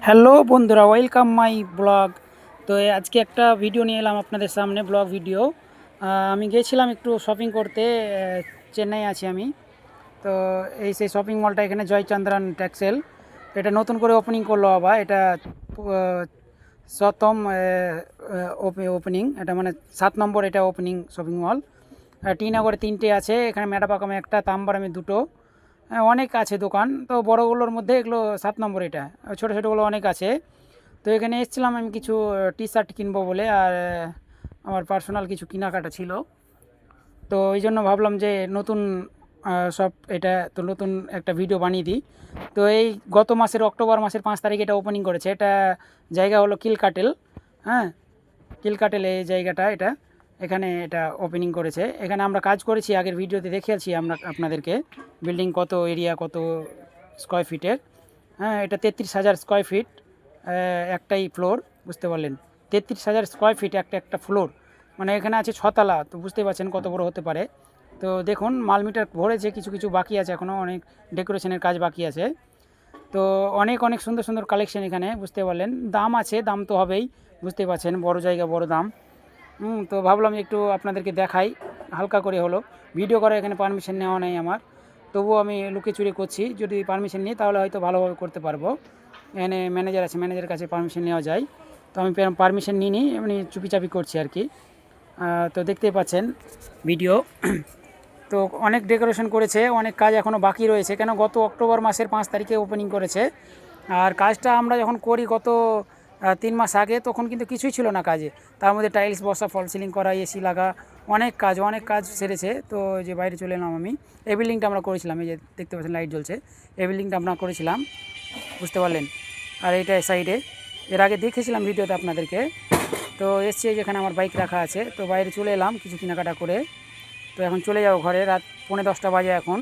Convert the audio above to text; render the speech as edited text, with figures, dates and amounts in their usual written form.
Hello বন্ধুরা, welcome my blog. তো আজকে একটা ভিডিও নিয়ে এলাম আপনাদের সামনে, ব্লগ ভিডিও। আমি গিয়েছিলাম একটু শপিং করতে। চেন্নাই আছি আমি। তো সেই শপিং মলটা এখানে জয়চন্দ্রন টেক্সটাইল, এটা নতুন করে ওপেনিং করলো আবার। এটা শতম ওপেনিং, এটা মানে 7 নম্বর এটা ওপেনিং শপিং মল। টি নগরে 3টে আছে, এখানে মেটাপাকামে একটা, তাম্বারামে 2টো। অনেক আছে দোকান, তো বড়গুলোর মধ্যে এগুলো 7 নম্বর এটা। ছোটো ছোটোগুলো অনেক আছে। তো এখানে এসেছিলাম আমি কিছু টি শার্ট কিনবো বলে, আর আমার পার্সোনাল কিছু কেনাকাটা ছিল। তো এই জন্য ভাবলাম যে নতুন সব এটা তো নতুন একটা ভিডিও বানিয়ে দিই। তো এই গত মাসের অক্টোবর মাসের 5 তারিখে এটা ওপেনিং করেছে। এটা জায়গা হলো কিলকাটেল। হ্যাঁ, কিলকাটেল এই জায়গাটা, এটা এখানে এটা ওপেনিং করেছে। এখানে আমরা কাজ করেছি, আগের ভিডিওতে দেখিয়েছি আমরা আপনাদেরকে বিল্ডিং কত এরিয়া, কত স্কোয়ার ফিটের। হ্যাঁ, এটা 33,000 স্কোয়ার ফিট একটাই ফ্লোর, বুঝতে পারলেন। 33,000 স্কোয়ার ফিট একটা ফ্লোর, মানে এখানে আছে 6 তলা। তো বুঝতে পারছেন কত বড় হতে পারে। তো দেখুন, মাল মিটার ভরেছে, কিছু কিছু বাকি আছে, এখনও অনেক ডেকোরেশনের কাজ বাকি আছে। তো অনেক অনেক সুন্দর সুন্দর কালেকশন এখানে, বুঝতে পারলেন। দাম আছে, দাম তো হবেই, বুঝতে পারছেন, বড় জায়গা বড় দাম। তো ভাবলাম একটু আপনাদেরকে দেখাই, হালকা করে হলো। ভিডিও করার এখানে পারমিশন নেওয়া নেই আমার, তবুও আমি লুকিয়ে চুরি করছি। যদি পারমিশন নিই তাহলে হয়তো ভালোভাবে করতে পারবো। এখানে ম্যানেজার আছে, ম্যানেজারের কাছে পারমিশন নেওয়া যায়। তো আমি পারমিশন নিইনি, এমনি চুপিচাপি করছি আর কি। তো দেখতেই পাচ্ছেন ভিডিও। তো অনেক ডেকোরেশন করেছে, অনেক কাজ এখনও বাকি রয়েছে, কেন গত অক্টোবর মাসের 5 তারিখে ওপেনিং করেছে। আর কাজটা আমরা যখন করি গত 3 মাস আগে, তখন কিন্তু কিছুই ছিল না কাজে। তার মধ্যে টাইলস বসা, ফল সিলিং করা, এসি লাগা, অনেক কাজ সেরেছে। তো যে বাইরে চলে এলাম আমি। এই বিল্ডিংটা আমরা করেছিলাম, এই যে দেখতে পাচ্ছেন লাইট জ্বলছে, এই বিল্ডিংটা আমরা করেছিলাম, বুঝতে পারলেন। আর এইটা সাইডে, এর আগে দেখেছিলাম ভিডিওতে আপনাদেরকে। তো এসছি, যেখানে আমার বাইক রাখা আছে। তো বাইরে চলে এলাম কিছু কেনাকাটা করে। তো এখন চলে যাবো ঘরে, রাত 9:45 বাজে এখন।